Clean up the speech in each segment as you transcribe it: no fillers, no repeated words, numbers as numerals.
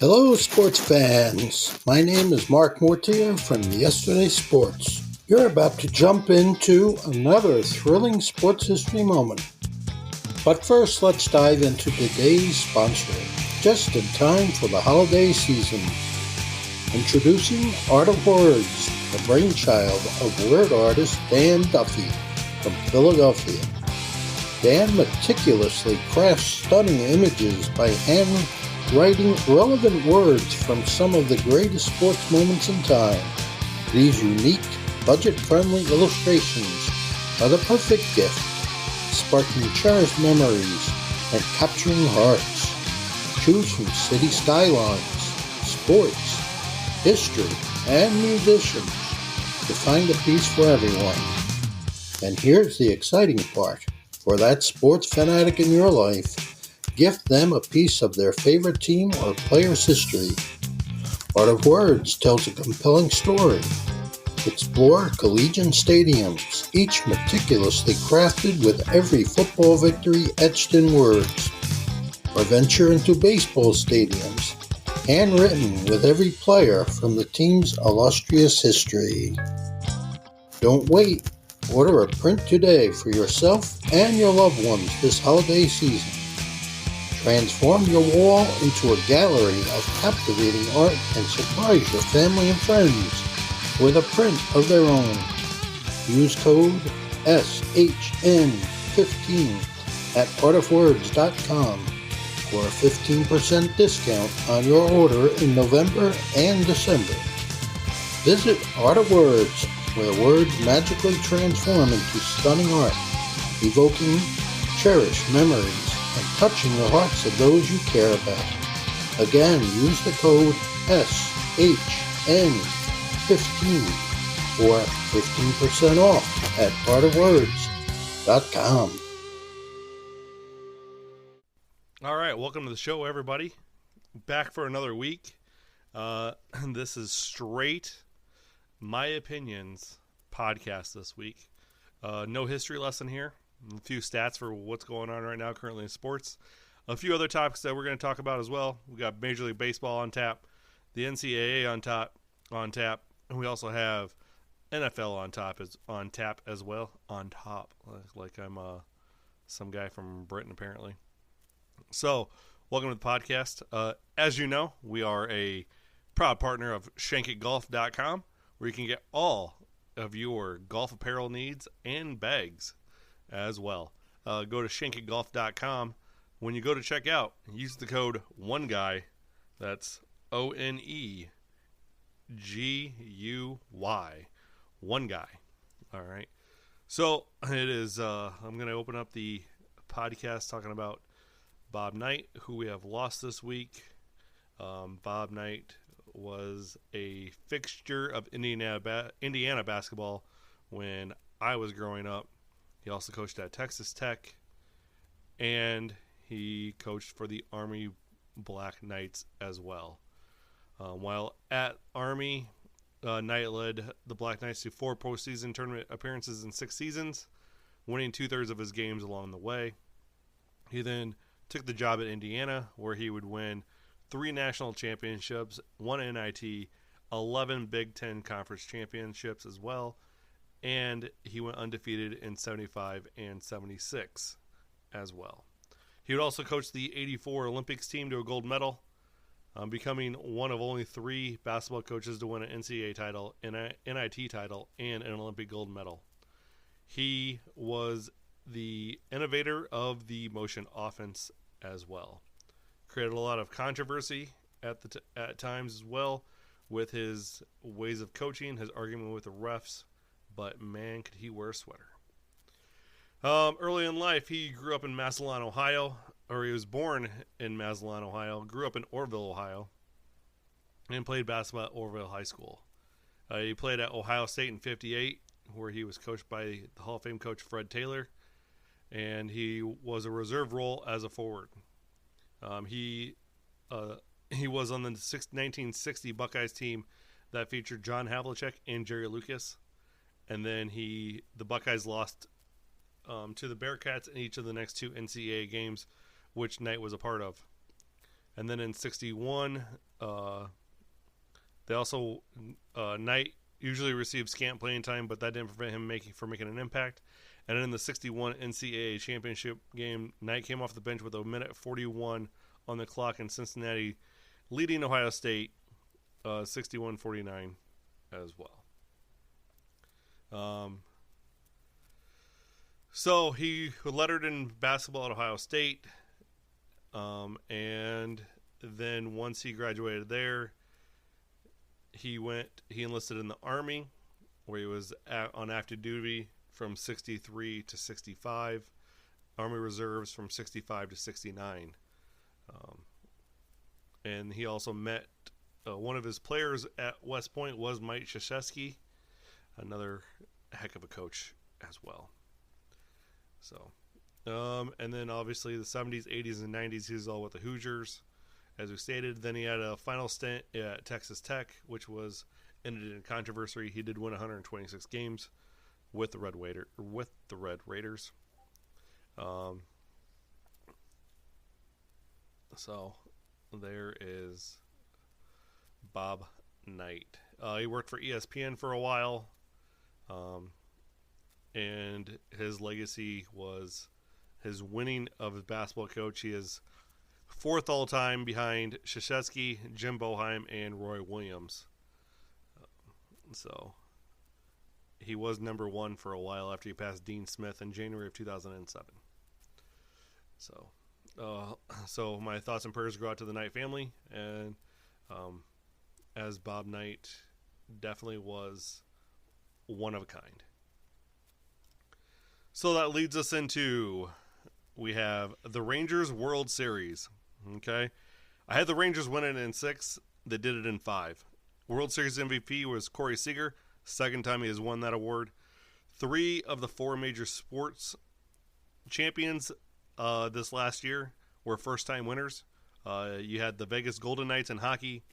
Hello, sports fans. My name is Mark Mortier from Yesterday Sports. You're about to jump into another thrilling sports history moment. But first, let's dive into today's sponsor, just in time for the holiday season. Introducing Art of Words, the brainchild of word artist Dan Duffy from Philadelphia. Dan meticulously crafts stunning images by handwriting relevant words from some of the greatest sports moments in time. These unique, budget-friendly illustrations are the perfect gift, sparking cherished memories and capturing hearts. Choose from city skylines, sports, history, and musicians to find a piece for everyone. And here's the exciting part. For that sports fanatic in your life, gift them a piece of their favorite team or player's history. Art of Words tells a compelling story. Explore collegiate stadiums, each meticulously crafted with every football victory etched in words. Or venture into baseball stadiums, handwritten with every player from the team's illustrious history. Don't wait. Order a print today for yourself and your loved ones this holiday season. Transform your wall into a gallery of captivating art and surprise your family and friends with a print of their own. Use code SHN15 at artofwords.com for a 15% discount on your order in November and December. Visit Art of Words, where words magically transform into stunning art, evoking cherished memories and touching the hearts of those you care about. Again, use the code SHN15 for 15% off at artofwords.com. All right, welcome to the show, everybody. Back for another week. This is straight My Opinions podcast this week. No history lesson here. A few stats for what's going on right now currently in sports. A few other topics that we're going to talk about as well. We got Major League Baseball on tap, the NCAA on tap, and we also have NFL on tap as well. On top, like I'm some guy from Britain apparently. So, welcome to the podcast. As you know, we are a proud partner of shankitgolf.com, where you can get all of your golf apparel needs and bags as well. Go to shankitgolf.com. When you go to check out, use the code ONEGUY. That's ONEGUY. One guy. All right. So it is. I'm going to open up the podcast talking about Bob Knight, who we have lost this week. Bob Knight was a fixture of Indiana basketball when I was growing up. He also coached at Texas Tech, and he coached for the Army Black Knights as well. While at Army, Knight led the Black Knights to 4 postseason tournament appearances in 6 seasons, winning 2/3 of his games along the way. He then took the job at Indiana, where he would win 3 national championships, 1 NIT, 11 Big Ten Conference championships as well, and he went undefeated in 75 and 76 as well. He would also coach the 84 Olympics team to a gold medal, becoming one of only 3 basketball coaches to win an NCAA title, an NIT title, and an Olympic gold medal. He was the innovator of the motion offense as well. Created a lot of controversy at times as well with his ways of coaching, his argument with the refs, but man, could he wear a sweater. Early in life, he grew up in Massillon, Ohio, or he was born in Massillon, Ohio, grew up in Orrville, Ohio, and played basketball at Orrville High School. He played at Ohio State in 58, where he was coached by the Hall of Fame coach Fred Taylor, and he was a reserve role as a forward. He was on the 1960 Buckeyes team that featured John Havlicek and Jerry Lucas, and then the Buckeyes lost to the Bearcats in each of the next 2 NCAA games, which Knight was a part of. And then in 61, they also Knight usually received scant playing time, but that didn't prevent him making an impact. And in the 61 NCAA championship game, Knight came off the bench with a minute 41 on the clock in Cincinnati, leading Ohio State 61-49 as well. So he lettered in basketball at Ohio State, and then once he graduated there, he enlisted in the Army, where he was on active duty from 63 to 65, Army Reserves from 65 to 69. And he also met one of his players at West Point was Mike Krzyzewski, another heck of a coach as well. So, and then obviously the 70s, 80s, and 90s, he was all with the Hoosiers, as we stated. Then he had a final stint at Texas Tech, which was ended in controversy. He did win 126 games with the Red Raiders. So there is Bob Knight. He worked for ESPN for a while, and his legacy was his winning of his basketball coach. He is fourth all time behind Krzyzewski, Jim Boeheim, and Roy Williams. So he was number one for a while after he passed Dean Smith in January of 2007. So my thoughts and prayers go out to the Knight family, and as Bob Knight definitely was one of a kind. So that leads us into, we have the Rangers World Series. Okay, I had the Rangers win it in 6. They did it in 5. World Series MVP was Corey Seager. Second time he has won that award. 3 of the 4 major sports champions this last year were first-time winners. You had the Vegas Golden Knights in hockey,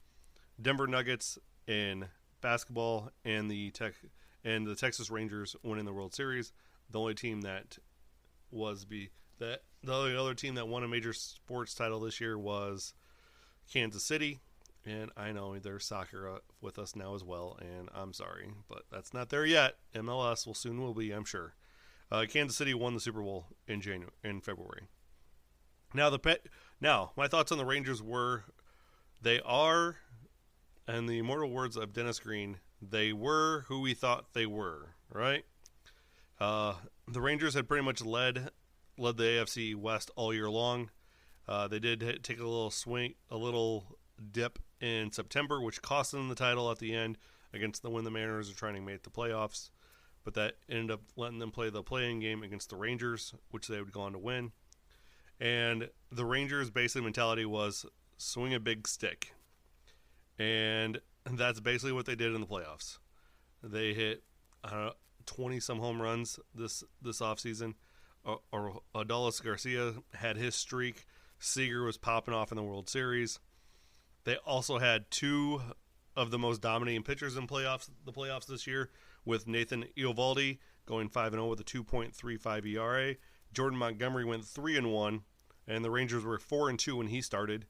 Denver Nuggets in basketball, and the Texas Rangers winning the World Series. The only team that the only other team that won a major sports title this year was Kansas City. And I know there's soccer with us now as well, and I'm sorry, but that's not there yet. MLS will be, I'm sure. Kansas City won the Super Bowl in February. Now, my thoughts on the Rangers were, they are, and the immortal words of Dennis Green, they were who we thought they were, right? The Rangers had pretty much led the AFC West all year long. They did take a little dip in September, which cost them the title at the end against when the Mariners are trying to make the playoffs. But that ended up letting them play the play-in game against the Rangers, which they would go on to win. And the Rangers' basic mentality was swing a big stick. And that's basically what they did in the playoffs. They hit 20-some home runs this offseason. Adolis Garcia had his streak. Seager was popping off in the World Series. They also had 2 of the most dominating pitchers in the playoffs this year, with Nathan Eovaldi going 5-0 with a 2.35 ERA. Jordan Montgomery went 3-1, and the Rangers were 4-2 when he started.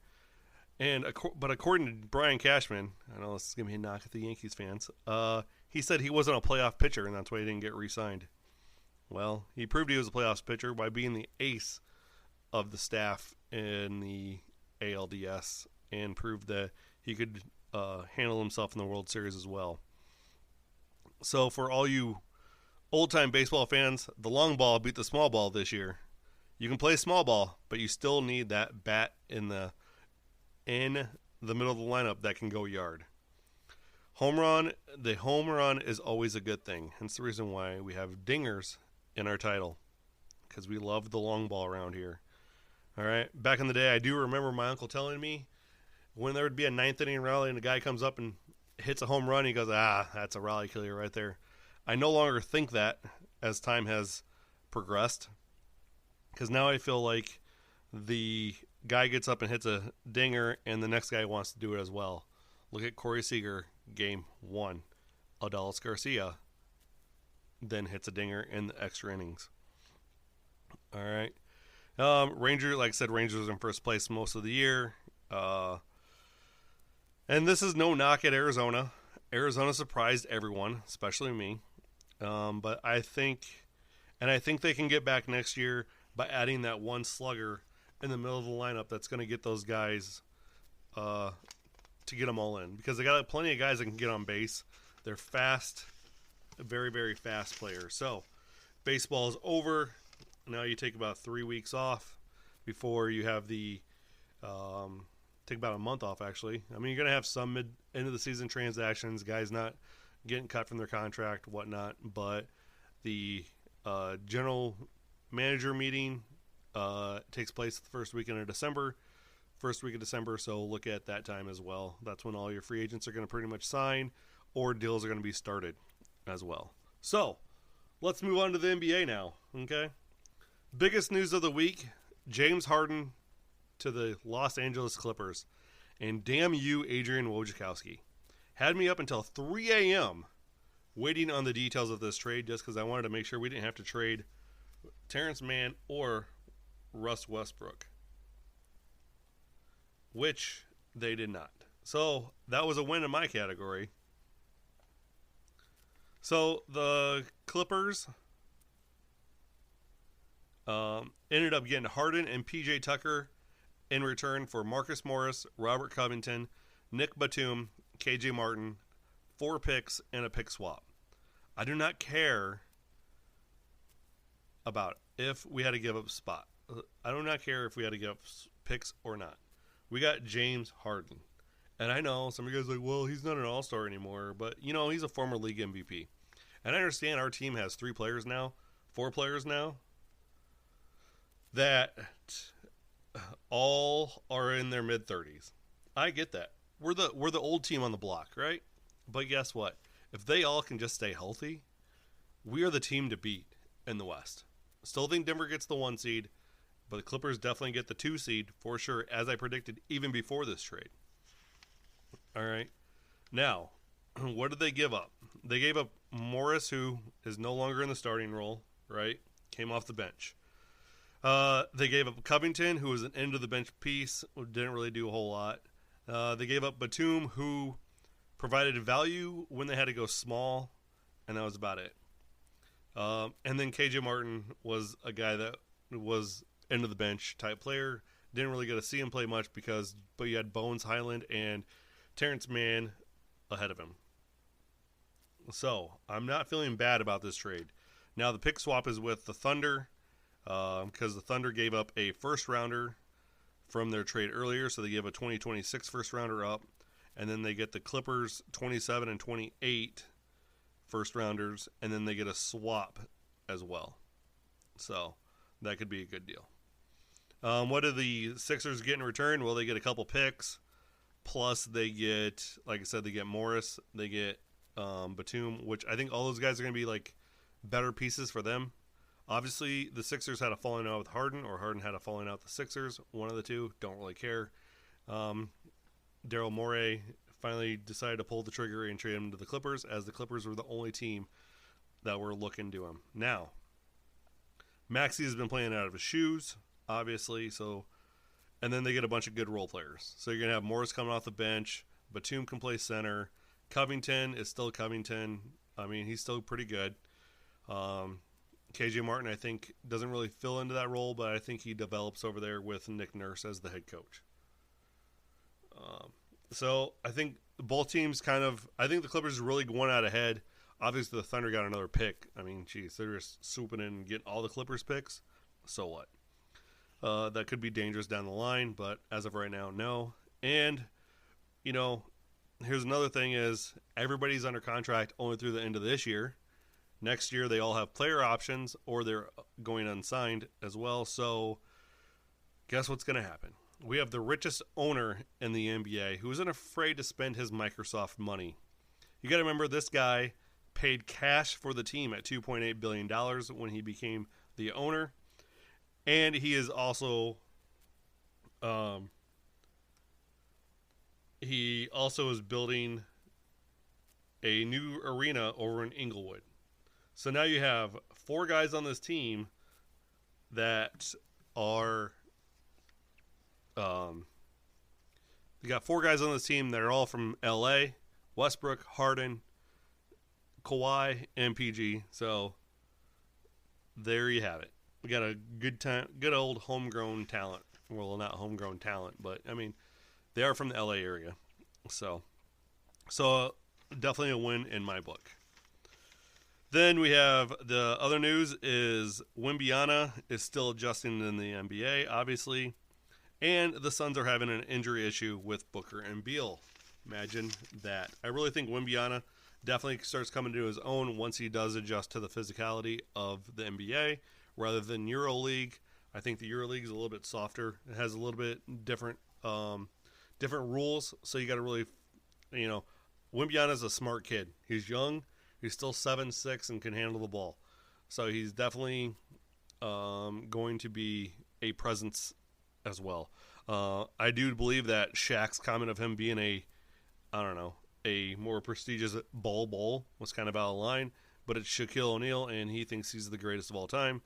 But according to Brian Cashman, I know this is going to be a knock at the Yankees fans, he said he wasn't a playoff pitcher, and that's why he didn't get re-signed. Well, he proved he was a playoffs pitcher by being the ace of the staff in the ALDS, and proved that he could handle himself in the World Series as well. So for all you old-time baseball fans, the long ball beat the small ball this year. You can play small ball, but you still need that bat in the middle of the lineup that can go yard. The home run is always a good thing. Hence the reason why we have dingers in our title, because we love the long ball around here. All right, back in the day, I do remember my uncle telling me when there would be a 9th inning rally and a guy comes up and hits a home run, he goes, that's a rally killer right there. I no longer think that as time has progressed, because now I feel like the guy gets up and hits a dinger and the next guy wants to do it as well. Look at Corey Seager, game 1. Adolis Garcia then hits a dinger in the extra innings. All right. Rangers, like I said, Rangers was in first place most of the year. Uh, and this is no knock at Arizona. Arizona surprised everyone, especially me. But I think they can get back next year by adding that one slugger in the middle of the lineup that's going to get those guys to get them all in, because they got plenty of guys that can get on base. They're fast, very, very fast players. So baseball is over. Now you take about 3 weeks off before you have take about a month off, actually. I mean, you're going to have some end of the season transactions, guys not getting cut from their contract, whatnot, but the general manager meeting takes place the first week of December, so look at that time as well. That's when all your free agents are going to pretty much sign, or deals are going to be started as well. So, let's move on to the NBA now, okay? Biggest news of the week, James Harden to the Los Angeles Clippers. And damn you, Adrian Wojciechowski. Had me up until 3 a.m. waiting on the details of this trade, just because I wanted to make sure we didn't have to trade Terrence Mann or Russ Westbrook, which they did not. So that was a win in my category. So the Clippers ended up getting Harden and PJ Tucker in return for Marcus Morris, Robert Covington, Nick Batum, KJ Martin, 4 picks, and a pick swap. I do not care about if we had to give up spot. I do not care if we had to give up picks or not. We got James Harden. And I know some of you guys are like, well, he's not an all-star anymore. But, he's a former league MVP. And I understand our team has 4 players now, that all are in their mid-30s. I get that. We're the old team on the block, right? But guess what? If they all can just stay healthy, we are the team to beat in the West. Still think Denver gets the 1 seed, but the Clippers definitely get the 2 seed for sure, as I predicted even before this trade. All right. Now, what did they give up? They gave up Morris, who is no longer in the starting role, right? Came off the bench. They gave up Covington, who was an end-of-the-bench piece, didn't really do a whole lot. They gave up Batum, who provided value when they had to go small, and that was about it. And then KJ Martin was a guy that was end-of-the-bench type player. Didn't really get to see him play much but you had Bones Highland and Terrence Mann ahead of him. So, I'm not feeling bad about this trade. Now, the pick swap is with the Thunder, because the Thunder gave up a first-rounder from their trade earlier, so they gave a 2026 first-rounder up, and then they get the Clippers 27 and 28 first-rounders, and then they get a swap as well. So, that could be a good deal. What do the Sixers get in return? Well, they get a couple picks, plus they get, like I said, they get Morris, they get Batum, which I think all those guys are going to be like better pieces for them. Obviously, the Sixers had a falling out with Harden, or Harden had a falling out with the Sixers. One of the two. Don't really care. Daryl Morey finally decided to pull the trigger and trade him to the Clippers, as the Clippers were the only team that were looking to him. Now, Maxey has been playing out of his shoes, obviously, and then they get a bunch of good role players. So you're going to have Morris coming off the bench. Batum can play center. Covington is still Covington. I mean, he's still pretty good. KJ Martin, I think, doesn't really fill into that role, but I think he develops over there with Nick Nurse as the head coach. So I think both teams I think the Clippers really won out ahead. Obviously, the Thunder got another pick. I mean, geez, they're just swooping in and getting all the Clippers picks. So what? That could be dangerous down the line, but as of right now, no. And, here's another thing is everybody's under contract only through the end of this year. Next year, they all have player options, or they're going unsigned as well. So, guess what's going to happen? We have the richest owner in the NBA who isn't afraid to spend his Microsoft money. You got to remember, this guy paid cash for the team at $2.8 billion when he became the owner. And he is also, is building a new arena over in Inglewood. So now you have 4 guys on this team that are They got 4 guys on this team that are all from L.A.: Westbrook, Harden, Kawhi, and PG. So there you have it. We got a good old homegrown talent. Well, not homegrown talent, but I mean, they are from the LA area. So definitely a win in my book. Then we have the other news is Wembanyama is still adjusting in the NBA, obviously. And the Suns are having an injury issue with Booker and Beal. Imagine that. I really think Wembanyama definitely starts coming to his own once he does adjust to the physicality of the NBA rather than EuroLeague. I think the EuroLeague is a little bit softer. It has a little bit different rules, so you got to really, Wembanyama is a smart kid. He's young. He's still 7'6" and can handle the ball. So he's definitely going to be a presence as well. I do believe that Shaq's comment of him being a more prestigious bull was kind of out of line, but it's Shaquille O'Neal, and he thinks he's the greatest of all time,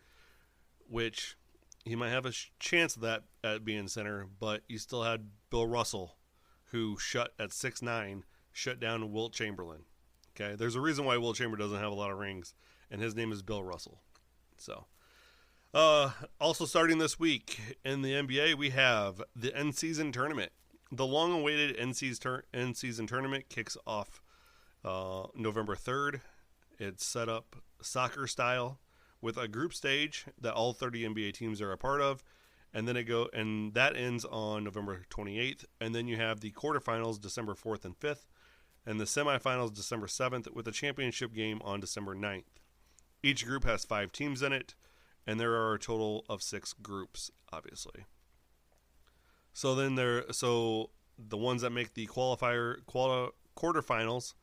which he might have a chance of that at being center, but you still had Bill Russell, who at 6'9", shut down Wilt Chamberlain. Okay, there's a reason why Wilt Chamberlain doesn't have a lot of rings, and his name is Bill Russell. So, also starting this week in the NBA, we have the end-season tournament. The long-awaited end-season tournament kicks off November 3rd. It's set up soccer style with a group stage that all 30 NBA teams are a part of, and then that ends on November 28th. And then you have the quarterfinals December 4th and 5th, and the semifinals December 7th, with a championship game on December 9th. Each group has 5 teams in it, and there are a total of 6 groups, obviously. So the ones that make the quarterfinals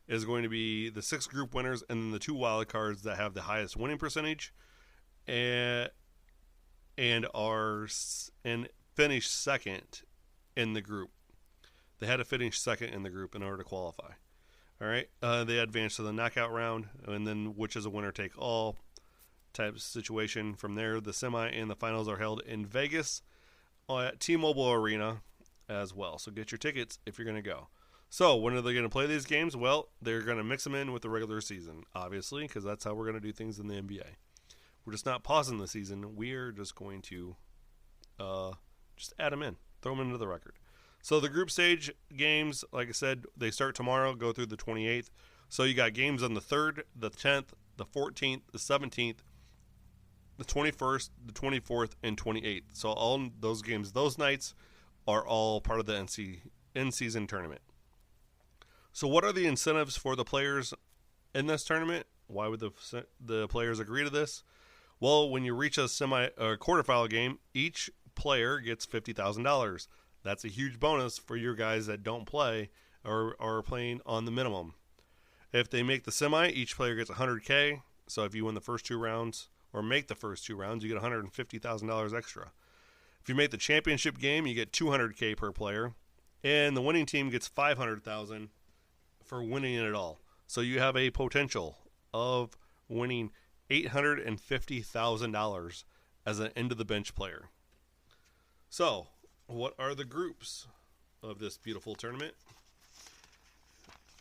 is going to be the 6 group winners and then the 2 wild cards that have the highest winning percentage and finish second in the group. They had to finish second in the group in order to qualify. All right, they advance to the knockout round, and then which is a winner-take-all type of situation. From there, the semi and the finals are held in Vegas at T-Mobile Arena as well. So get your tickets if you're going to go. So when are they going to play these games? Well, they're going to mix them in with the regular season, obviously, because that's how we're going to do things in the NBA. We're just not pausing the season. We're just going to just add them in, throw them into the record. So the group stage games, like I said, they start tomorrow, go through the 28th. So you got games on the 3rd, the 10th, the 14th, the 17th, the 21st, the 24th, and 28th. So all those games, those nights, are all part of the in-season tournament. So what are the incentives for the players in this tournament? Why would the players agree to this? Well, when you reach a quarterfinal game, each player gets $50,000. That's a huge bonus for your guys that don't play or are playing on the minimum. If they make the semi, each player gets $100K. So if you win the first 2 rounds or make the first 2 rounds, you get $150,000 extra. If you make the championship game, you get $200K per player, and the winning team gets $500,000 for winning it all. So you have a potential of winning $850,000 as an end-of-the-bench player. So, what are the groups of this beautiful tournament?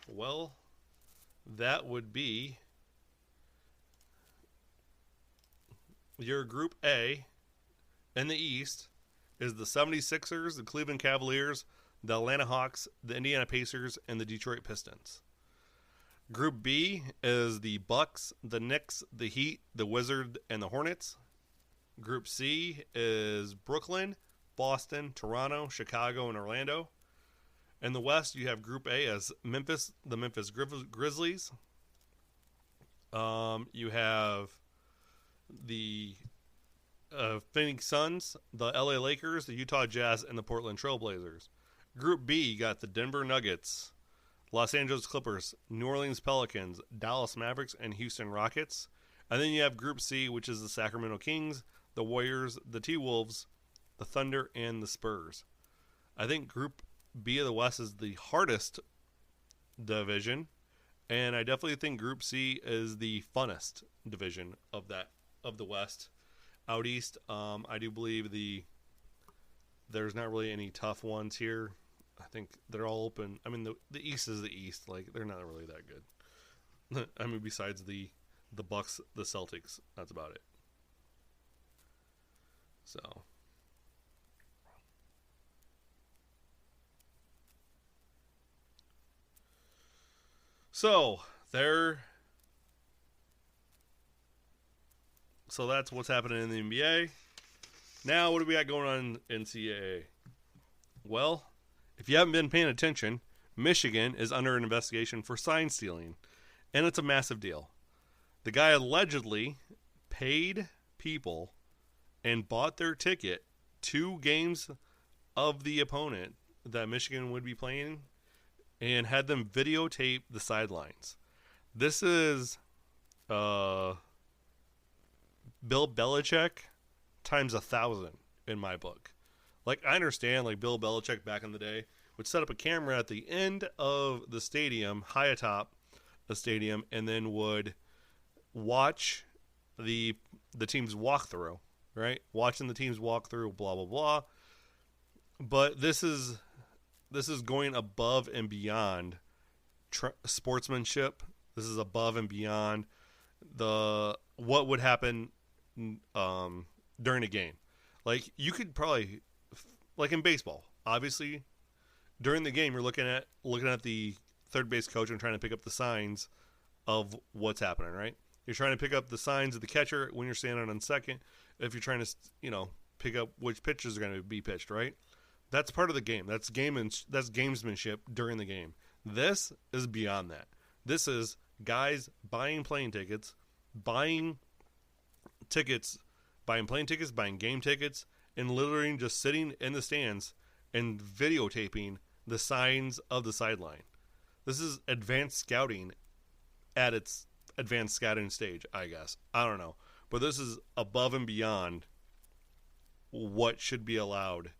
Well, that would be your Group A in the East is the 76ers, the Cleveland Cavaliers, the Atlanta Hawks, the Indiana Pacers, and the Detroit Pistons. Group B is the Bucks, the Knicks, the Heat, the Wizards, and the Hornets. Group C is Brooklyn, Boston, Toronto, Chicago, and Orlando. In the West, you have Group A as Memphis, the Memphis Grizzlies. You have the Phoenix Suns, the LA Lakers, the Utah Jazz, and the Portland Trail Blazers. Group B, you got the Denver Nuggets, Los Angeles Clippers, New Orleans Pelicans, Dallas Mavericks, and Houston Rockets. And then you have Group C, which is the Sacramento Kings, the Warriors, the T-Wolves, the Thunder, and the Spurs. I think Group B of the West is the hardest division, and I definitely think Group C is the funnest division of the West. Out East, I do believe there's not really any tough ones here. I think they're all open. I mean, the East is the East. Like, they're not really that good. I mean, besides the Bucks, the Celtics, that's about it. So there. So that's what's happening in the NBA. Now, what do we got going on in NCAA? Well, if you haven't been paying attention, Michigan is under an investigation for sign stealing, and it's a massive deal. The guy allegedly paid people and bought their ticket to games of the opponent that Michigan would be playing and had them videotape the sidelines. This is Bill Belichick times 1,000 in my book. Like, I understand, like, Bill Belichick back in the day would set up a camera at the end of the stadium, high atop the stadium, and then would watch the team's walkthrough, right? Watching the team's walkthrough, blah, blah, blah. But this is going above and beyond sportsmanship. This is above and beyond what would happen during a game. Like, you could probably, like in baseball, obviously during the game you're looking at the third base coach and trying to pick up the signs of what's happening, right? You're trying to pick up the signs of the catcher when you're standing on second, if you're trying to pick up which pitches are going to be pitched, right? That's part of the game. That's gamesmanship during the game. This is beyond that. This is guys buying plane tickets, buying plane tickets, buying game tickets, and literally just sitting in the stands and videotaping the signs of the sideline. This is advanced scouting at its advanced scouting stage, I guess. I don't know. But this is above and beyond what should be allowed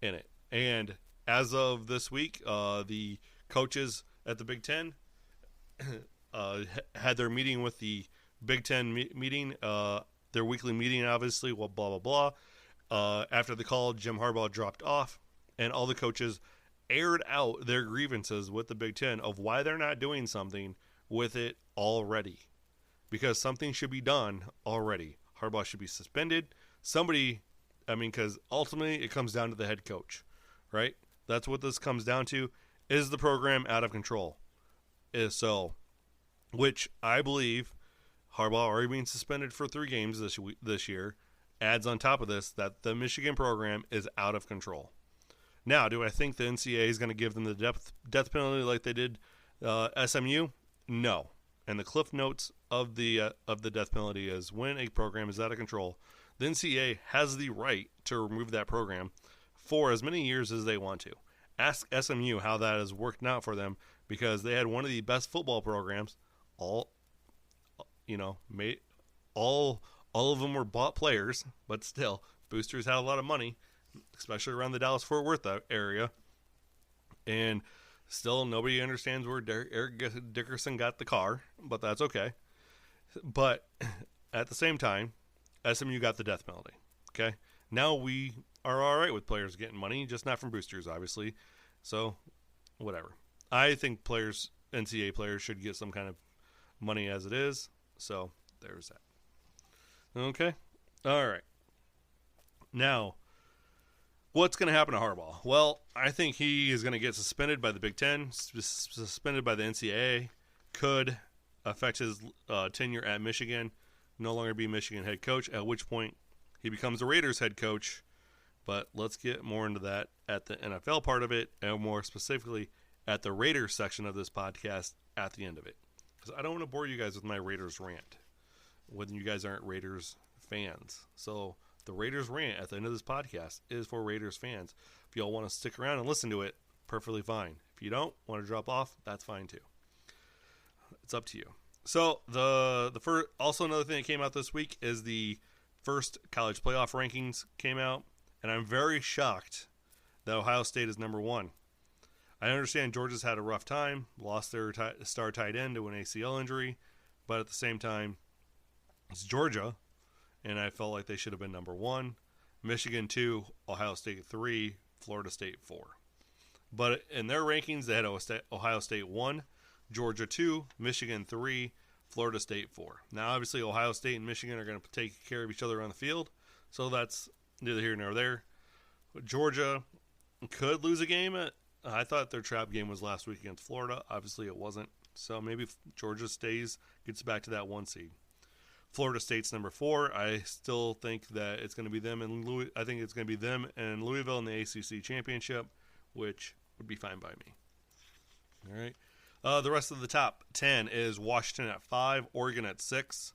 in it. And as of this week, the coaches at the Big Ten had their meeting with the Big Ten meeting, their weekly meeting, obviously, well, blah, blah, blah. After the call, Jim Harbaugh dropped off, and all the coaches aired out their grievances with the Big Ten of why they're not doing something with it already. Because something should be done already. Harbaugh should be suspended. Because ultimately it comes down to the head coach, right? That's what this comes down to. Is the program out of control? Which I believe Harbaugh already being suspended for 3 games this year adds on top of this that the Michigan program is out of control. Now, do I think the NCAA is going to give them the death penalty like they did SMU? No. And the cliff notes of the death penalty is when a program is out of control, the NCAA has the right to remove that program for as many years as they want to. Ask SMU how that has worked out for them, because they had one of the best football programs. All of them were bought players, but still, boosters had a lot of money, especially around the Dallas-Fort Worth area. And still, nobody understands where Eric Dickerson got the car, but that's okay. But at the same time, SMU got the death penalty. Okay, now we are all right with players getting money, just not from boosters, obviously. So, whatever. I think NCAA players should get some kind of money as it is. So, there's that. Okay, all right. Now, what's going to happen to Harbaugh? Well, I think he is going to get suspended by the Big Ten, suspended by the NCAA. Could affect his tenure at Michigan, no longer be Michigan head coach, at which point he becomes the Raiders head coach. But let's get more into that at the NFL part of it, and more specifically at the Raiders section of this podcast at the end of it. Because I don't want to bore you guys with my Raiders rant when you guys aren't Raiders fans. So the Raiders rant at the end of this podcast is for Raiders fans. If y'all want to stick around and listen to it, perfectly fine. If you don't want to drop off, that's fine too. It's up to you. So the first, also another thing that came out this week is the first college playoff rankings came out, and I'm very shocked that Ohio State is number 1. I understand Georgia's had a rough time, lost their star tight end to an ACL injury, but at the same time, it's Georgia, and I felt like they should have been number 1. Michigan 2, Ohio State 3, Florida State 4. But in their rankings, they had Ohio State 1, Georgia 2, Michigan 3, Florida State 4. Now, obviously, Ohio State and Michigan are going to take care of each other on the field, so that's neither here nor there. Georgia could lose a game. I thought their trap game was last week against Florida. Obviously, it wasn't. So maybe Georgia gets back to that 1 seed. Florida State's number 4. I still think that it's going to be them and I think it's going to be them and Louisville in the ACC championship, which would be fine by me. All right. The rest of the top 10 is Washington at 5, Oregon at 6,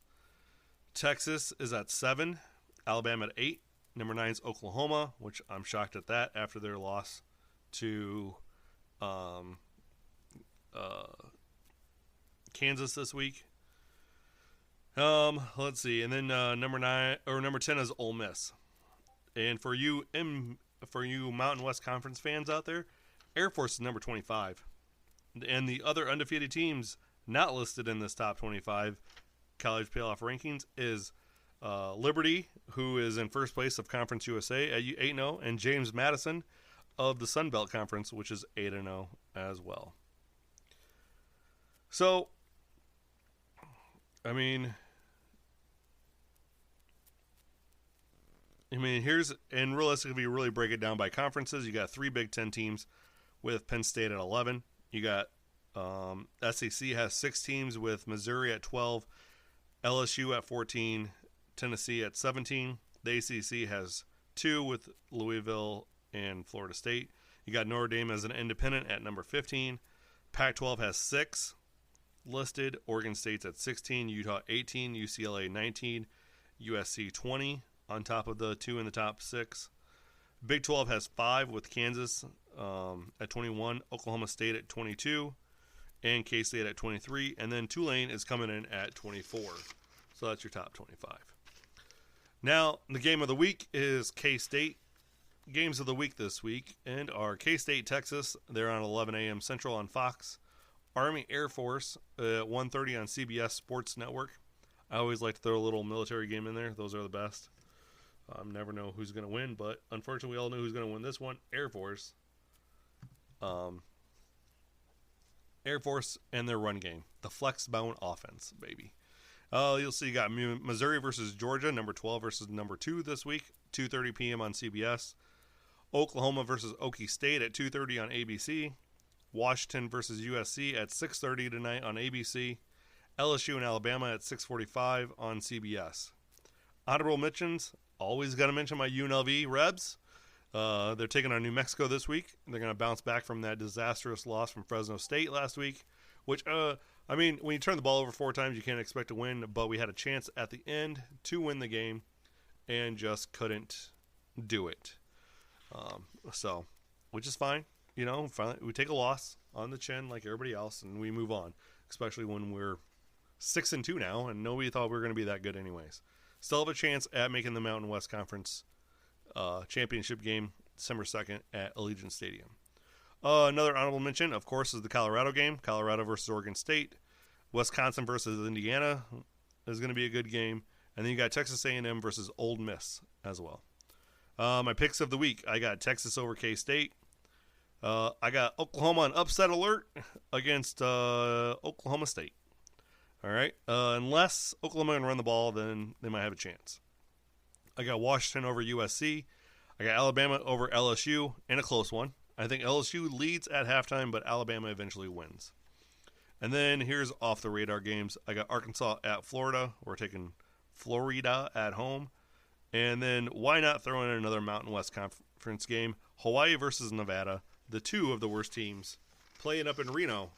Texas is at 7, Alabama at 8. Number 9 is Oklahoma, which I'm shocked at that after their loss to Kansas this week. Let's see, and then number 10 is Ole Miss. And for you Mountain West Conference fans out there, Air Force is number 25. And the other undefeated teams not listed in this top 25 college playoff rankings is Liberty, who is in first place of Conference USA at 8-0, and James Madison of the Sun Belt Conference, which is 8-0 as well. So, I mean, and realistically, if you really break it down by conferences, you got 3 Big Ten teams with Penn State at 11. You got SEC has 6 teams with Missouri at 12, LSU at 14, Tennessee at 17. The ACC has 2 with Louisville and Florida State. You got Notre Dame as an independent at number 15. Pac-12 has 6 listed. Oregon State's at 16, Utah 18, UCLA 19, USC 20 on top of the 2 in the top 6. Big 12 has 5 with Kansas at 21, Oklahoma State at 22, and K-State at 23. And then Tulane is coming in at 24. So that's your top 25. Now, the game of the week is K-State. Games of the week this week and are K-State, Texas. They're on 11 a.m. Central on Fox. Army Air Force at 1:30 on CBS Sports Network. I always like to throw a little military game in there. Those are the best. Never know who's going to win, but unfortunately we all know who's going to win this one. Air Force. Air Force and their run game. The flex-bound offense, baby. You'll see you got Missouri versus Georgia, number 12 versus number 2 this week, 2:30 p.m. on CBS. Oklahoma versus Okie State at 2:30 on ABC. Washington versus USC at 6:30 tonight on ABC. LSU and Alabama at 6:45 on CBS. Honorable mentions, always got to mention my UNLV Rebs. They're taking on New Mexico this week. They're going to bounce back from that disastrous loss from Fresno State last week, which, I mean, when you turn the ball over 4 times, you can't expect to win, but we had a chance at the end to win the game and just couldn't do it. So, which is fine. You know, finally, we take a loss on the chin like everybody else, and we move on, especially when we're 6-2 now, and nobody thought we were going to be that good anyways. Still have a chance at making the Mountain West Conference championship game December 2nd at Allegiant Stadium. Another honorable mention, of course, is the Colorado game. Colorado versus Oregon State. Wisconsin versus Indiana is going to be a good game. And then you got Texas A&M versus Ole Miss as well. My picks of the week, I got Texas over K-State. I got Oklahoma on upset alert against Oklahoma State. All right. Unless Oklahoma can run the ball, then they might have a chance. I got Washington over USC. I got Alabama over LSU in a close one. I think LSU leads at halftime, but Alabama eventually wins. And then here's off the radar games. I got Arkansas at Florida. We're taking Florida at home. And then why not throw in another Mountain West Conference game? Hawaii versus Nevada, the 2 of the worst teams, playing up in Reno.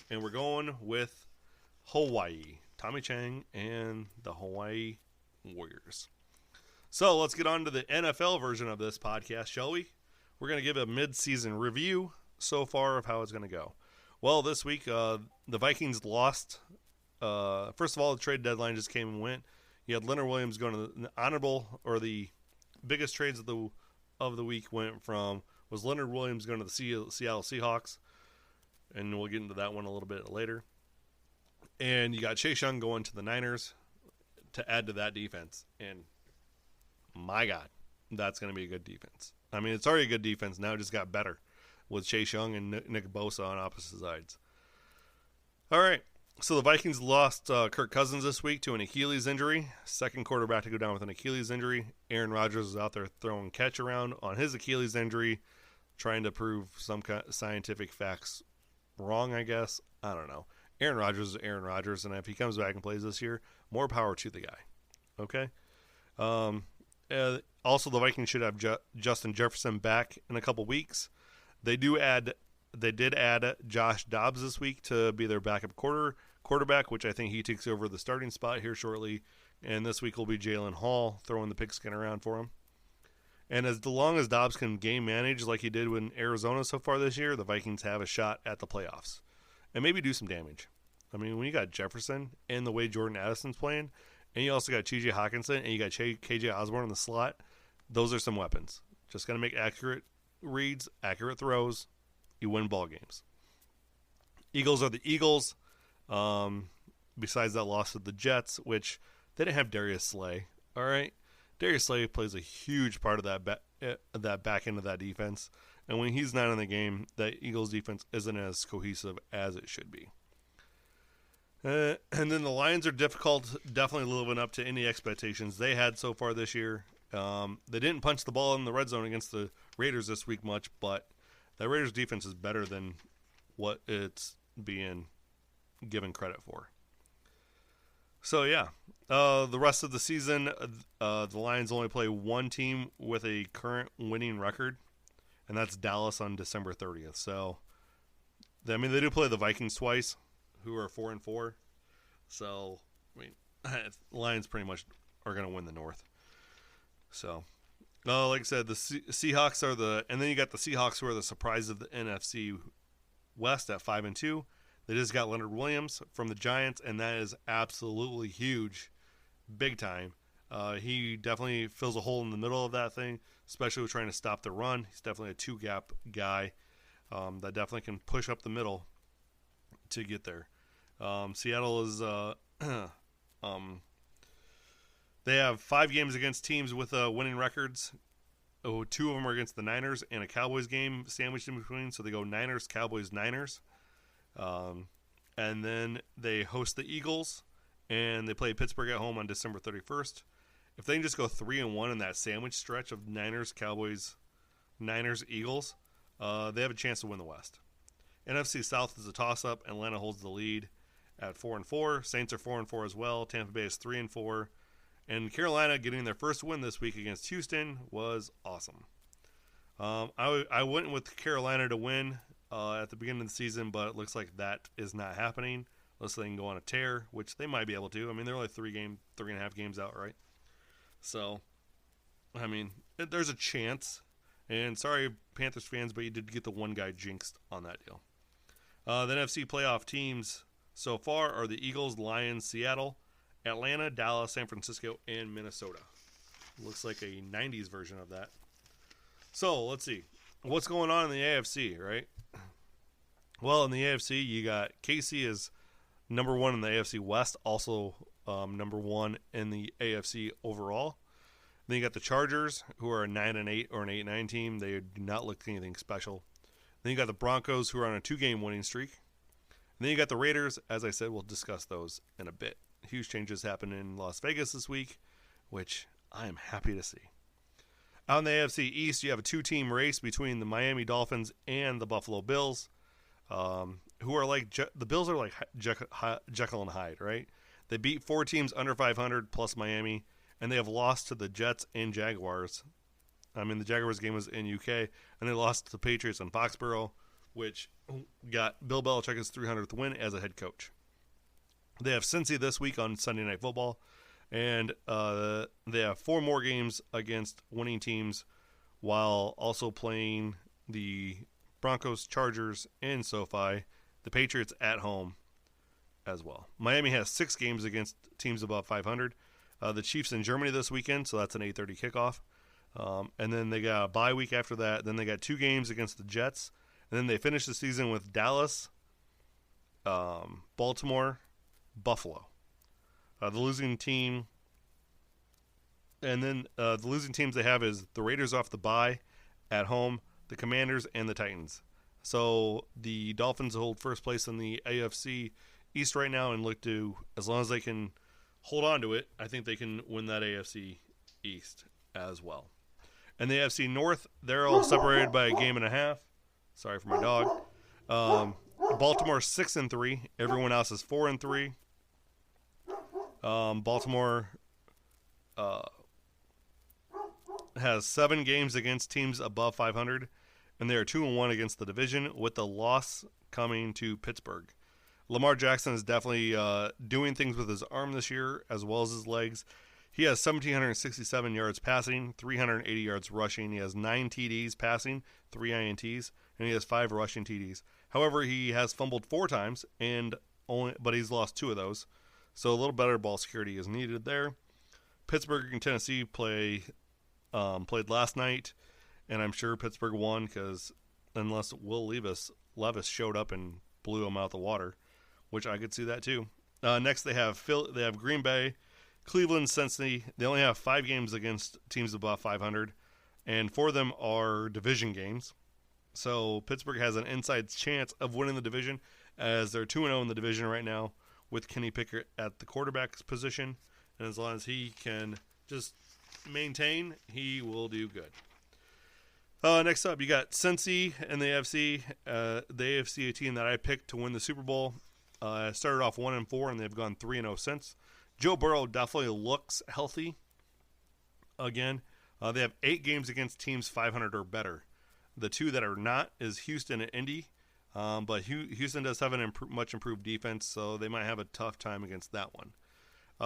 And we're going with Hawaii. Tommy Chang and the Hawaii Warriors. So let's get on to the NFL version of this podcast, shall we? We're going to give a mid-season review so far of how it's going to go. Well, this week, the Vikings lost. First of all, the trade deadline just came and went. You had Leonard Williams going to the honorable, or the biggest trades of the week was Leonard Williams going to the Seattle Seahawks, and we'll get into that one a little bit later. And you got Chase Young going to the Niners to add to that defense. And my God, that's going to be a good defense. I mean, it's already a good defense. Now it just got better. with Chase Young and Nick Bosa on opposite sides. All right. So the Vikings lost Kirk Cousins this week to an Achilles injury. Second quarterback to go down with an Achilles injury. Aaron Rodgers is out there throwing catch around on his Achilles injury, trying to prove some kind of scientific facts wrong, I guess. I don't know. Aaron Rodgers is Aaron Rodgers, and if he comes back and plays this year, more power to the guy. Okay? Also, the Vikings should have Justin Jefferson back in a couple weeks. They did add Josh Dobbs this week to be their backup quarterback, which I think he takes over the starting spot here shortly. And this week will be Jalen Hall throwing the pigskin around for him. And as long as Dobbs can game manage like he did in Arizona so far this year, the Vikings have a shot at the playoffs and maybe do some damage. I mean, when you got Jefferson and the way Jordan Addison's playing, and you also got T.J. Hawkinson and you got K.J. Osborne in the slot, those are some weapons. Just got to make accurate reads, accurate throws. You win ball games. Eagles are the Eagles. Besides that loss to the Jets, which they didn't have Darius Slay. All right, Darius Slay plays a huge part of that back end of that defense, and when he's not in the game, that Eagles defense isn't as cohesive as it should be. And then the Lions are difficult, definitely living up to any expectations they had so far this year. They didn't punch the ball in the red zone against the Raiders this week much, but that Raiders defense is better than what it's being given credit for. So, yeah, the rest of the season, the Lions only play one team with a current winning record, and that's Dallas on December 30th. So, I mean, they do play the Vikings twice, who are 4-4. So, I mean, the Lions pretty much are going to win the North. So, like I said, the Seahawks are and then you got the Seahawks who are the surprise of the NFC West at 5-2. They just got Leonard Williams from the Giants, and that is absolutely huge, big time. He definitely fills a hole in the middle of that thing, especially with trying to stop the run. He's definitely a two-gap guy that definitely can push up the middle to get there. Seattle is they have 5 games against teams with winning records. 2 of them are against the Niners and a Cowboys game sandwiched in between. So they go Niners, Cowboys, Niners. And then they host the Eagles, and they play Pittsburgh at home on December 31st. If they can just go 3-1 in that sandwich stretch of Niners, Cowboys, Niners, Eagles, they have a chance to win the West. NFC South is a toss-up. Atlanta holds the lead at 4-4. Saints are 4-4 as well. Tampa Bay is 3-4. And Carolina getting their first win this week against Houston was awesome. I went with Carolina to win at the beginning of the season, but it looks like that is not happening unless they can go on a tear, which they might be able to. I mean, they're only 3.5 games out, right? So, I mean, there's a chance. And sorry, Panthers fans, but you did get the one guy jinxed on that deal. The NFC playoff teams so far are the Eagles, Lions, Seattle, Atlanta, Dallas, San Francisco, and Minnesota. Looks like a 90s version of that. So, let's see. What's going on in the AFC, right? Well, in the AFC, you got KC is number 1 in the AFC West, also number 1 in the AFC overall. Then you got the Chargers, who are a 9-8 or an 8-9 team. They do not look anything special. Then you got the Broncos, who are on a 2-game winning streak. And then you got the Raiders. As I said, we'll discuss those in a bit. Huge changes happened in Las Vegas this week, which I am happy to see. Out in the AFC East, you have a 2-team race between the Miami Dolphins and the Buffalo Bills, who are like the Bills are like Jekyll and Hyde, right? They beat 4 teams under 500 plus Miami, and they have lost to the Jets and Jaguars. I mean, the Jaguars game was in UK, and they lost to the Patriots in Foxborough, which got Bill Belichick's 300th win as a head coach. They have Cincy this week on Sunday Night Football, and they have 4 more games against winning teams while also playing the Broncos, Chargers, and SoFi, the Patriots at home as well. Miami has 6 games against teams above 500. The Chiefs in Germany this weekend, so that's an 8:30 kickoff. And then they got a bye week after that. Then they got 2 games against the Jets. And then they finish the season with Dallas, Baltimore, Buffalo. The losing team, and then the losing teams they have is the Raiders off the bye at home, the Commanders, and the Titans. So the Dolphins hold first place in the AFC East right now and look to, as long as they can hold on to it, I think they can win that AFC East as well. And the AFC North, they're all separated by a game and a half. Sorry for my dog. Baltimore 6-3. Everyone else is 4-3. Baltimore has 7 games against teams above 500, and they are 2-1 against the division, with the loss coming to Pittsburgh. Lamar Jackson is definitely doing things with his arm this year as well as his legs. He has 1,767 yards passing, 380 yards rushing. He has 9 TDs passing, 3 INTs, and he has 5 rushing TDs. However, he has fumbled 4 times, but he's lost 2 of those. So a little better ball security is needed there. Pittsburgh and Tennessee played last night, and I'm sure Pittsburgh won because unless Will Levis showed up and blew him out the water, which I could see that too. Next, they have Green Bay, Cleveland, Cincinnati. They only have 5 games against teams above 500, and 4 of them are division games. So Pittsburgh has an inside chance of winning the division, as they're 2-0 in the division right now with Kenny Pickett at the quarterback position. And as long as he can just maintain, he will do good. Next up, you got Cincy in the AFC. The AFC team that I picked to win the Super Bowl started off 1-4, and they've gone 3-0 since. Joe Burrow definitely looks healthy again. They have 8 games against teams 500 or better. The 2 that are not is Houston and Indy, but Houston does have a much improved defense, so they might have a tough time against that one.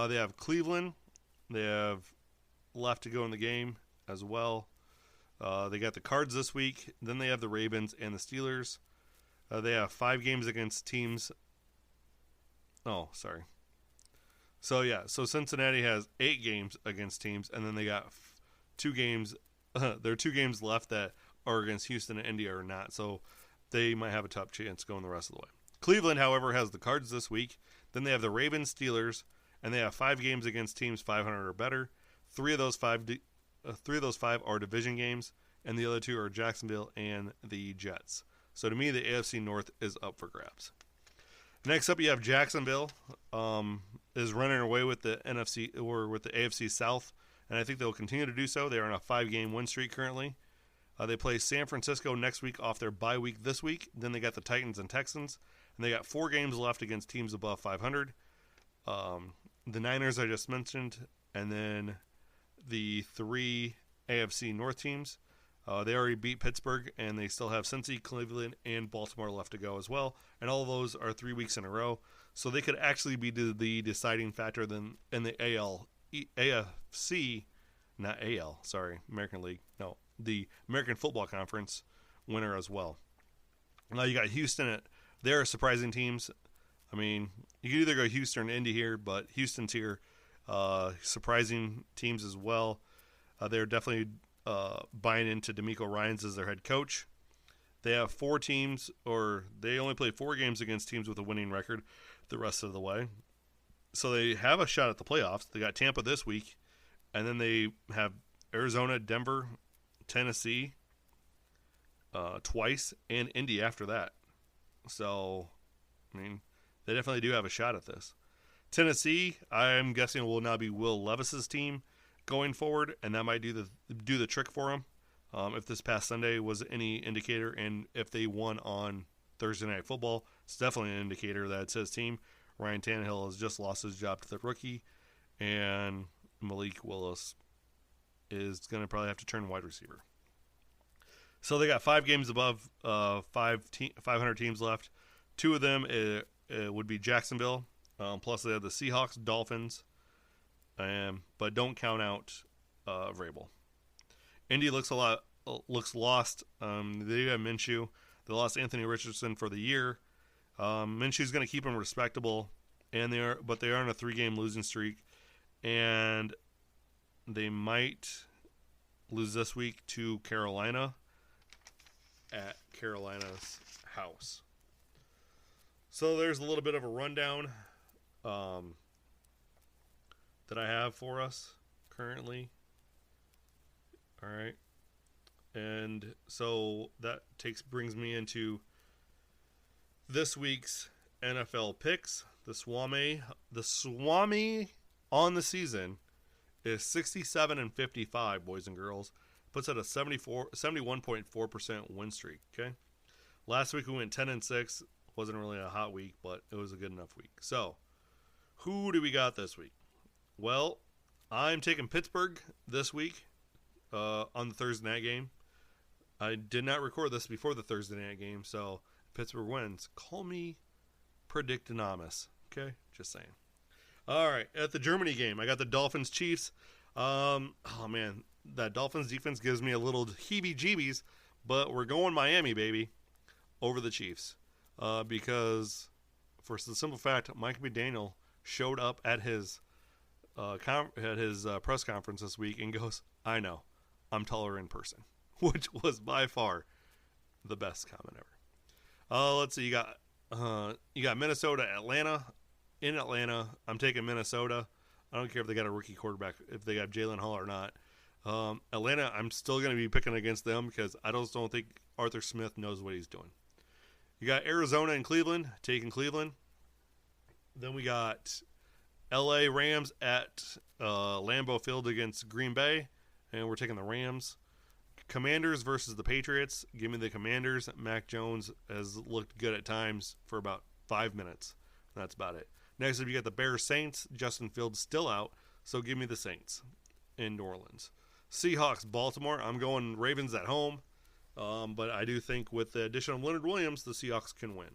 They have Cleveland. They have left to go in the game as well. They got the Cards this week. Then they have the Ravens and the Steelers. They have 5 games against teams. Oh, sorry. So Cincinnati has 8 games against teams, and then they got 2 games. There are 2 games left that are against Houston and Indy or not, so they might have a tough chance going the rest of the way. Cleveland, however, has the Cards this week. Then they have the Ravens, Steelers, and they have 5 games against teams 500 or better. 3 of those 5 are division games, and the other 2 are Jacksonville and the Jets. So to me, the AFC North is up for grabs. Next up, you have Jacksonville is running away with the NFC or with the AFC South, and I think they'll continue to do so. They are on a 5-game win streak currently. They play San Francisco next week off their bye week this week. Then they got the Titans and Texans, and they got 4 games left against teams above 500. The Niners I just mentioned, and then the 3 AFC North teams. They already beat Pittsburgh, and they still have Cincy, Cleveland, and Baltimore left to go as well. And all of those are 3 weeks in a row. So they could actually be the deciding factor in the AFC, not AL, sorry, American League. No, the American Football Conference winner as well. Now you got Houston. They're surprising teams. I mean, you could either go Houston or Indy here, but Houston's here. Surprising teams as well. They're definitely buying into D'Amico Ryans as their head coach. They have 4 teams, or they only play 4 games against teams with a winning record the rest of the way. So they have a shot at the playoffs. They got Tampa this week, and then they have Arizona, Denver, Tennessee twice, and Indy after that. So, I mean, they definitely do have a shot at this. Tennessee, I'm guessing, will now be Will Levis's team going forward, and that might do the trick for him. If this past Sunday was any indicator, and if they won on Thursday Night Football, it's definitely an indicator that it's his team. Ryan Tannehill has just lost his job to the rookie, and Malik Willis is going to probably have to turn wide receiver. So they got 5 games above 500 teams left. 2 of them would be Jacksonville. Plus they have the Seahawks, Dolphins, but don't count out Vrabel. Indy looks lost. They have Minshew. They lost Anthony Richardson for the year. Minshew's going to keep them respectable, but they are on a 3-game losing streak, and they might lose this week to Carolina at Carolina's house. So there's a little bit of a rundown that I have for us currently. All right. And so that brings me into this week's NFL picks. The Swami on the season is 67-55, boys and girls. Puts at a 71.4% win streak. Okay. Last week we went 10-6. Wasn't really a hot week, but it was a good enough week. So, who do we got this week? Well, I'm taking Pittsburgh this week on the Thursday night game. I did not record this before the Thursday night game, so Pittsburgh wins. Call me Predictonomist. Okay? Just saying. All right, at the Germany game, I got the Dolphins-Chiefs. Oh, man, that Dolphins defense gives me a little heebie-jeebies, but we're going Miami, baby, over the Chiefs. Because, for the simple fact, Mike McDaniel showed up at his press conference this week and goes, I know, I'm taller in person, which was by far the best comment ever. Let's see, you got Minnesota, Atlanta. In Atlanta, I'm taking Minnesota. I don't care if they got a rookie quarterback, if they got Jalen Hall or not. Atlanta, I'm still going to be picking against them because I just don't think Arthur Smith knows what he's doing. You got Arizona and Cleveland, taking Cleveland. Then we got LA Rams at Lambeau Field against Green Bay, and we're taking the Rams. Commanders versus the Patriots. Give me the Commanders. Mac Jones has looked good at times for about 5 minutes. That's about it. Next up, you got the Bears Saints. Justin Fields still out, so give me the Saints in New Orleans. Seahawks Baltimore. I'm going Ravens at home, but I do think with the addition of Leonard Williams, the Seahawks can win.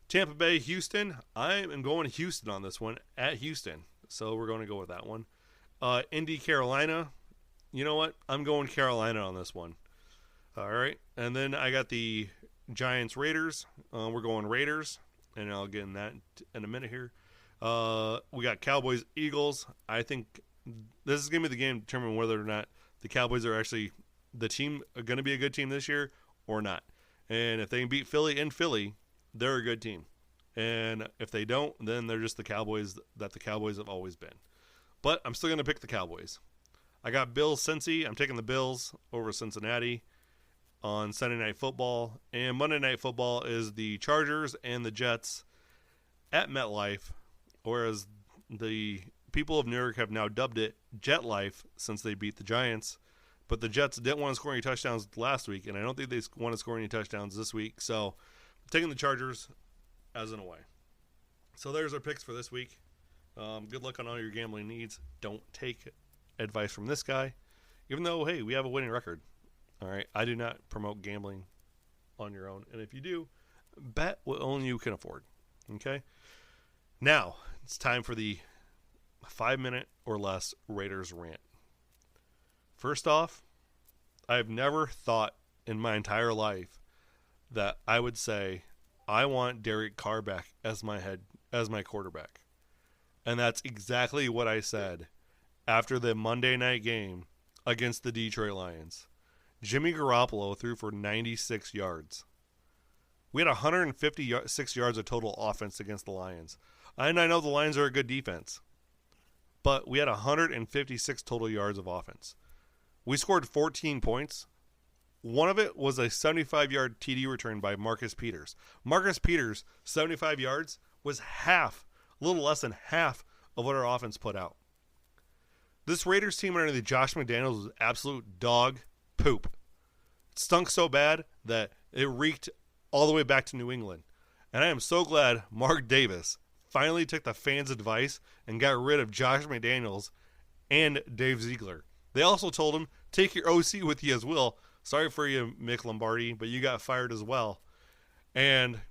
Tampa Bay Houston. I am going Houston on this one at Houston, so we're going to go with that one. Indy Carolina. You know what? I'm going Carolina on this one. All right, and then I got the Giants Raiders. We're going Raiders. And I'll get in that in a minute here. We got Cowboys, Eagles. I think this is going to be the game to determine whether or not the Cowboys are actually the team going to be a good team this year or not. And if they can beat Philly in Philly, they're a good team. And if they don't, then they're just the Cowboys that the Cowboys have always been. But I'm still going to pick the Cowboys. I got Bills, Cincy. I'm taking the Bills over Cincinnati on Sunday Night Football. And Monday Night Football is the Chargers and the Jets at MetLife, whereas the people of New York have now dubbed it Jet Life since they beat the Giants. But the Jets didn't want to score any touchdowns last week, and I don't think they want to score any touchdowns this week. So I'm taking the Chargers as an away. So there's our picks for this week. Good luck on all your gambling needs. Don't take advice from this guy, even though, hey, we have a winning record. All right, I do not promote gambling on your own. And if you do, bet what only you can afford. Okay? Now, it's time for the 5-minute or less Raiders rant. First off, I've never thought in my entire life that I would say I want Derek Carr back as my quarterback. And that's exactly what I said after the Monday night game against the Detroit Lions. Jimmy Garoppolo threw for 96 yards. We had 156 yards of total offense against the Lions. And I know the Lions are a good defense, but we had 156 total yards of offense. We scored 14 points. One of it was a 75-yard TD return by Marcus Peters. Marcus Peters, 75 yards, was a little less than half of what our offense put out. This Raiders team under the Josh McDaniels was absolute dog poop. It stunk so bad that it reeked all the way back to New England. And I am so glad Mark Davis finally took the fans' advice and got rid of Josh McDaniels and Dave Ziegler. They also told him, take your OC with you as well. Sorry for you, Mick Lombardi, but you got fired as well. And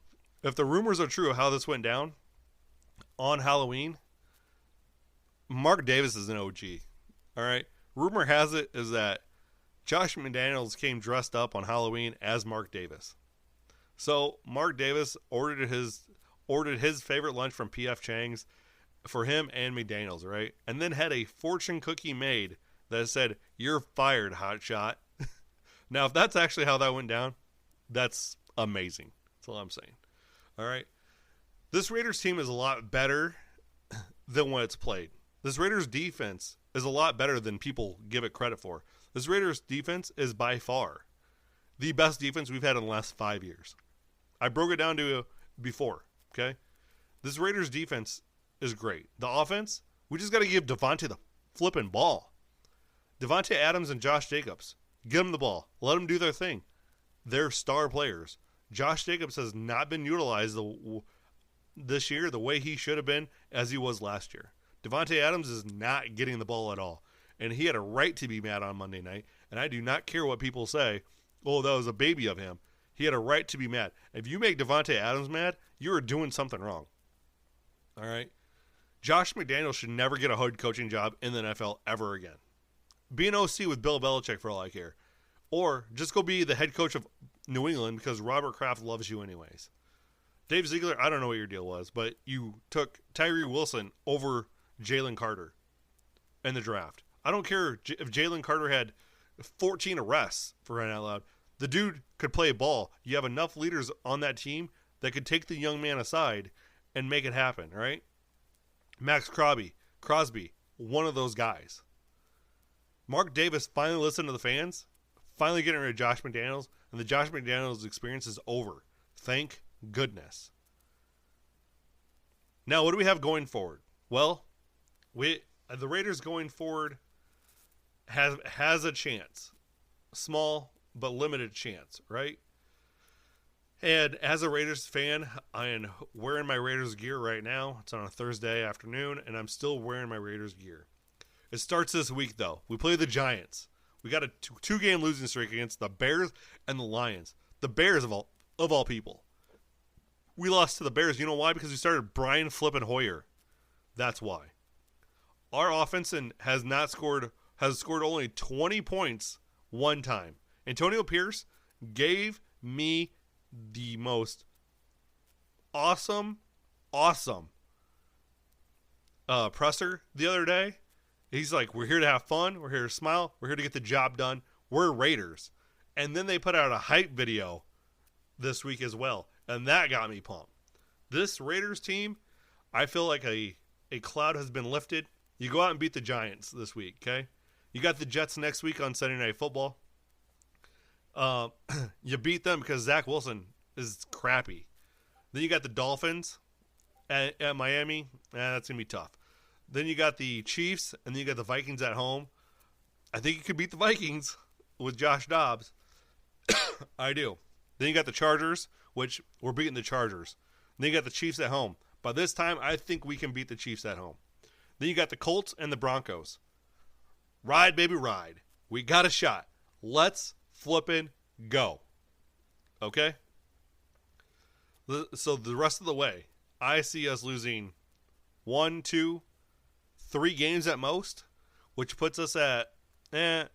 if the rumors are true of how this went down on Halloween, Mark Davis is an OG. All right. Rumor has it is that Josh McDaniels came dressed up on Halloween as Mark Davis. So Mark Davis ordered his favorite lunch from P.F. Chang's for him and McDaniels, right? And then had a fortune cookie made that said, "You're fired, hotshot." Now, if that's actually how that went down, that's amazing. That's all I'm saying. All right. This Raiders team is a lot better than what it's played. This Raiders defense is a lot better than people give it credit for. This Raiders defense is by far the best defense we've had in the last 5 years. I broke it down to before, okay? This Raiders defense is great. The offense, we just got to give Devontae the flipping ball. Devontae Adams and Josh Jacobs, give them the ball. Let them do their thing. They're star players. Josh Jacobs has not been utilized this year the way he should have been as he was last year. Devontae Adams is not getting the ball at all. And he had a right to be mad on Monday night. And I do not care what people say. Oh, that was a baby of him. He had a right to be mad. If you make Devontae Adams mad, you are doing something wrong. All right? Josh McDaniels should never get a head coaching job in the NFL ever again. Be an OC with Bill Belichick for all I care. Or just go be the head coach of New England because Robert Kraft loves you anyways. Dave Ziegler, I don't know what your deal was, but you took Tyree Wilson over Jalen Carter in the draft. I don't care if Jalen Carter had 14 arrests, for crying out loud. The dude could play ball. You have enough leaders on that team that could take the young man aside and make it happen, right? Max Crosby, one of those guys. Mark Davis finally listened to the fans, finally getting rid of Josh McDaniels, and the Josh McDaniels experience is over. Thank goodness. Now, what do we have going forward? Well, the Raiders going forward has a chance. Small but limited chance, right? And as a Raiders fan, I am wearing my Raiders gear right now. It's on a Thursday afternoon, and I'm still wearing my Raiders gear. It starts this week, though. We play the Giants. We got a two-game losing streak against the Bears and the Lions. The Bears, of all people. We lost to the Bears. You know why? Because we started Brian Flippin' Hoyer. That's why. Our offense has scored only 20 points one time. Antonio Pierce gave me the most awesome presser the other day. He's like, we're here to have fun. We're here to smile. We're here to get the job done. We're Raiders. And then they put out a hype video this week as well. And that got me pumped. This Raiders team, I feel like a cloud has been lifted. You go out and beat the Giants this week, okay? You got the Jets next week on Sunday Night Football. You beat them because Zach Wilson is crappy. Then you got the Dolphins at Miami. That's going to be tough. Then you got the Chiefs, and then you got the Vikings at home. I think you could beat the Vikings with Josh Dobbs. I do. Then you got the Chargers, which we're beating the Chargers. Then you got the Chiefs at home. By this time, I think we can beat the Chiefs at home. Then you got the Colts and the Broncos. Ride, baby, ride. We got a shot. Let's flippin' go. Okay? So the rest of the way, I see us losing 1, 2, 3 games at most, which puts us at a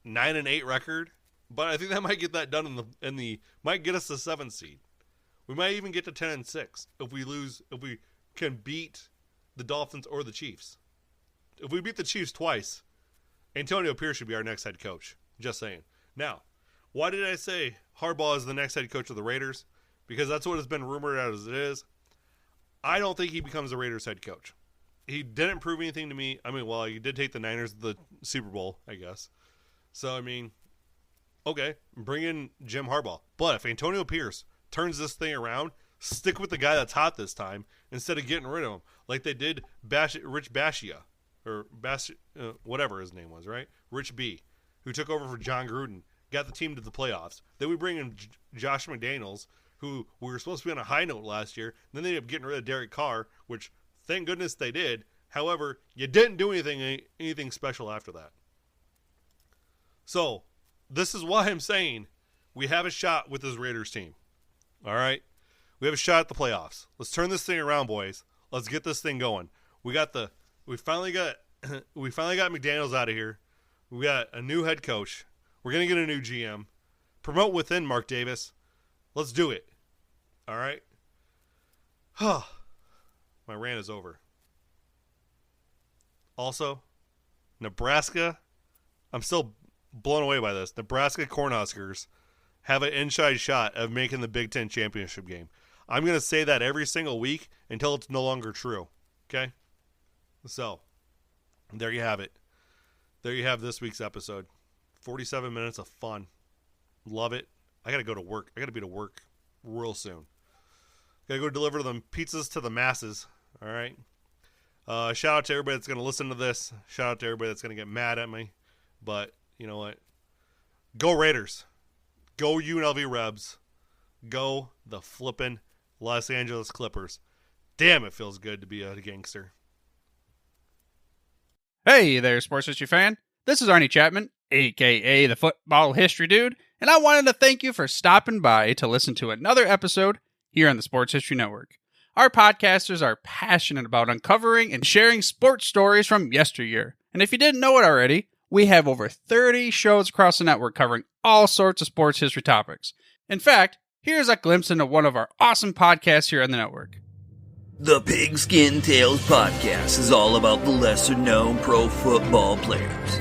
9-8 record. But I think that might get that done might get us the 7th seed. We might even get to 10-6 if we can beat the Dolphins or the Chiefs. If we beat the Chiefs twice, Antonio Pierce should be our next head coach. Just saying. Now, why did I say Harbaugh is the next head coach of the Raiders? Because that's what has been rumored as it is. I don't think he becomes the Raiders head coach. He didn't prove anything to me. I mean, well, he did take the Niners to the Super Bowl, I guess. So, I mean, okay, bring in Jim Harbaugh. But if Antonio Pierce turns this thing around, stick with the guy that's hot this time instead of getting rid of him like they did Rich Bashia. Or whatever his name was, right? Rich B, who took over for John Gruden, got the team to the playoffs. Then we bring in Josh McDaniels, who we were supposed to be on a high note last year. Then they ended up getting rid of Derek Carr, which thank goodness they did. However, you didn't do anything special after that. So this is why I'm saying we have a shot with this Raiders team. All right, we have a shot at the playoffs. Let's turn this thing around, boys. Let's get this thing going. We finally got McDaniels out of here. We got a new head coach. We're gonna get a new GM. Promote within, Mark Davis. Let's do it. All right. My rant is over. Also, Nebraska. I'm still blown away by this. Nebraska Cornhuskers have an inside shot of making the Big Ten championship game. I'm gonna say that every single week until it's no longer true. Okay. So, there you have it. there you have this week's episode. 47 minutes of fun. Love it. I got to go to work. I got to be to work real soon. Got to go deliver them pizzas to the masses. All right. Shout out to everybody that's going to listen to this. Shout out to everybody that's going to get mad at me. But you know what? Go Raiders. Go UNLV Rebs. Go the flippin' Los Angeles Clippers. Damn, it feels good to be a gangster. Hey there, sports history fan. This is Arnie Chapman, a.k.a. the Football History Dude, and I wanted to thank you for stopping by to listen to another episode here on the Sports History Network. Our podcasters are passionate about uncovering and sharing sports stories from yesteryear. And if you didn't know it already, we have over 30 shows across the network covering all sorts of sports history topics. In fact, here's a glimpse into one of our awesome podcasts here on the network. The Pigskin Tales podcast is all about the lesser-known pro football players.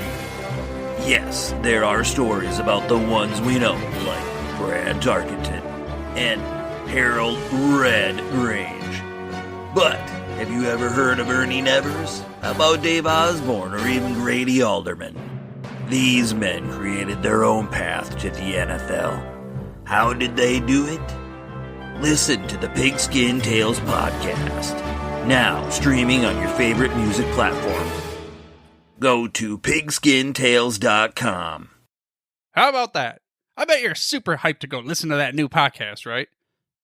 Yes, there are stories about the ones we know, like Brad Tarkenton and Harold Red Grange. But have you ever heard of Ernie Nevers? How about Dave Osborne or even Grady Alderman? These men created their own path to the NFL. How did they do it? Listen to the Pigskin Tales podcast, now streaming on your favorite music platform. Go to pigskintales.com. How about that? I bet you're super hyped to go listen to that new podcast, right?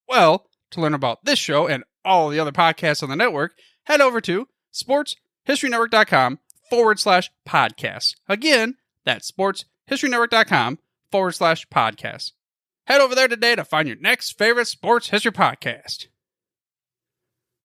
Well, to learn about this show and all the other podcasts on the network, head over to sportshistorynetwork.com/podcasts. Again, that's sportshistorynetwork.com/podcasts. Head over there today to find your next favorite sports history podcast.